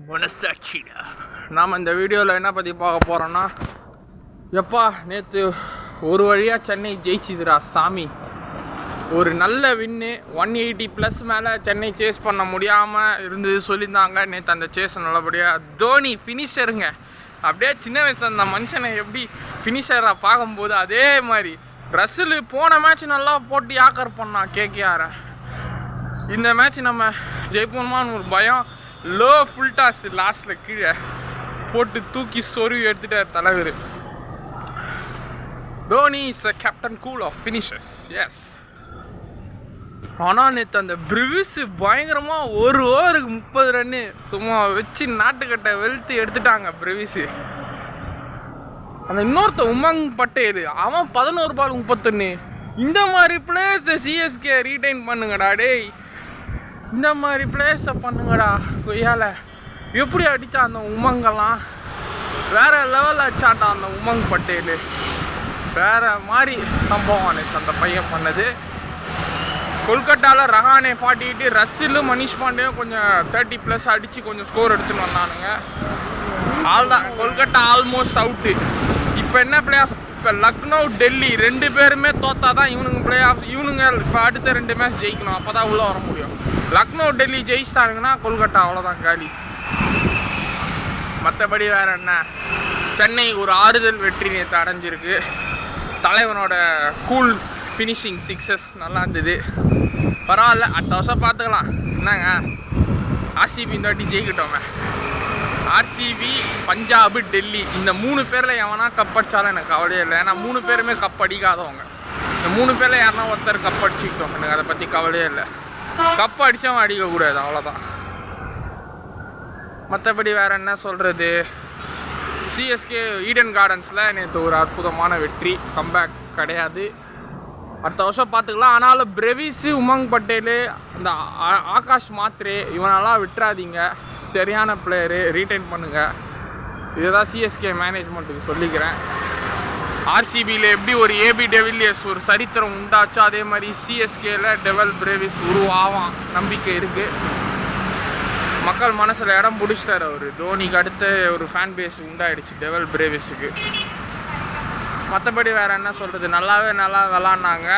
மனசாட்சிடா. நாம் இந்த வீடியோவில் என்ன பற்றி பார்க்க போகிறோன்னா, எப்பா நேற்று ஒரு வழியாக சென்னை ஜெயிச்சுதுரா சாமி. ஒரு நல்ல வின்னு 180+ மேலே சென்னை சேஸ் பண்ண முடியாமல் இருந்தது சொல்லியிருந்தாங்க. நேற்று அந்த சேஸ் நல்லபடியாக தோனி ஃபினிஷருங்க. அப்படியே சின்ன வயசில் அந்த மனுஷனை எப்படி ஃபினிஷராக பார்க்கும்போது அதே மாதிரி ரசில் போன மேட்ச் நல்லா போட்டு யாக்கர் பண்ணான் கேகேஆரை. இந்த மேட்ச் நம்ம ஜெயிப்போமான்னு ஒரு பயம். லோ ஃபுல் டாஸ் லாஸ்ட்டில் கீழே போட்டு தூக்கி சொருவி எடுத்துட்டார் தலைவர். Dhoni is a captain cool of finishers. Yes. ஆனால் நேற்று அந்த பிரிவிஸ் பயங்கரமாக ஒரு ஓவருக்கு 30 ரன்னு சும்மா வச்சு நாட்டுக்கட்டை வெளுத்து எடுத்துட்டாங்க பிரிவிஸு. அந்த இன்னொருத்த உமங் பட்டேல் அவன் 11 பால் 31. இந்த மாதிரி பிளேயர்ஸை சிஎஸ்கே ரீடைன் பண்ணுங்கடா டேய். இந்த மாதிரி பிளேயர்ஸை பண்ணுங்கடா. கொய்யால எப்படி அடித்தா அந்த உமங்கெல்லாம் வேறு லெவலில் அடிச்சாட்டா அந்த உமங் பட்டேல். வேறு மாதிரி சம்பவம் அன்னைக்கு அந்த பையன் பண்ணது. கொல்கட்டாவில் ரஹானே 48, ரஸ்ஸிலும் மனிஷ் பாண்டேயும் கொஞ்சம் 30+ அடித்து கொஞ்சம் ஸ்கோர் எடுத்துன்னு வந்தானுங்க. ஆல்தான் கொல்கட்டா ஆல்மோஸ்ட் அவுட்டு. இப்போ என்ன பிளே ஆஃப்? இப்போ லக்னோ டெல்லி 2 பேருமே தோத்தா தான் இவனுங்க பிளே ஆஃப். இவனுங்க இப்போ அடுத்த 2 மேட்ச் ஜெயிக்கணும், அப்போ தான் உள்ளே வர முடியும். லக்னோ டெல்லி ஜெயிச்சிட்டானுங்கன்னா கொல்கட்டா அவ்வளோதான் காலி. மற்றபடி வேறு என்ன, சென்னை ஒரு ஆறுதல் வெற்றி நேற்று அடைஞ்சிருக்கு. தலைவனோட கூல் ஃபினிஷிங் 6s நல்லா இருந்தது. பரவாயில்ல, அடுத்த வருஷம் பார்த்துக்கலாம். என்னங்க ஆர்சிபி இந்த வாட்டி ஜெயிக்கிட்டோமே. ஆர்சிபி, பஞ்சாபு, டெல்லி இந்த 3 பேரில் எவனா கப் அடித்தாலும் எனக்கு கவலையே இல்லை. ஏன்னா 3 பேருமே கப் அடிக்காதவங்க. இந்த 3 பேரில் யாருன்னா ஒருத்தர் கப் அடிச்சுக்கிட்டோம், எனக்கு அதை பற்றி கவலையே இல்லை. கப் அடித்தவன் அடிக்கக்கூடாது, அவ்வளோதான். மற்றபடி வேறு என்ன சொல்கிறது. சிஎஸ்கே ஈடன் கார்டன்ஸில் நேற்று ஒரு அற்புதமான வெற்றி. கம்பேக் கிடையாது, அடுத்த வருஷம் பார்த்துக்கலாம். ஆனாலும் பிரெவிஸு, உமங் பட்டேல், அந்த ஆகாஷ் மாத்ரே இவனெல்லாம் விட்டுறாதீங்க. சரியான பிளேயரு, ரீட்டைன் பண்ணுங்கள். இதுதான் சிஎஸ்கே மேனேஜ்மெண்ட்டுக்கு சொல்லிக்கிறேன். ஆர்சிபியில் எப்படி ஒரு ஏபி டெவிலியர்ஸ் ஒரு சரித்திரம் உண்டாச்சோ அதே மாதிரி சிஎஸ்கேயில் டெவல் பிரேவிஸ் உருவாவான் நம்பிக்கை இருக்குது. மக்கள் மனசில் இடம் பிடிச்சிட்டார் அவர். தோனிக்கு அடுத்த ஒரு ஃபேன் பேஸ் உண்டாயிடுச்சு டெவல் பிரேவிஸுக்கு. மற்றபடி வேறு என்ன சொல்கிறது, நல்லா விளாட்னாங்க.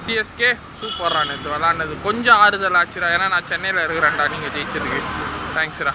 சிஎஸ்கே சூப்பராக நேற்று விளாட்னது கொஞ்சம் ஆறுதல் ஆச்சுரா. ஏன்னா நான் சென்னையில் இருக்கிறேன்டா நீங்கள் ஜெயிச்சதுக்கு. தேங்க்ஸ்ரா.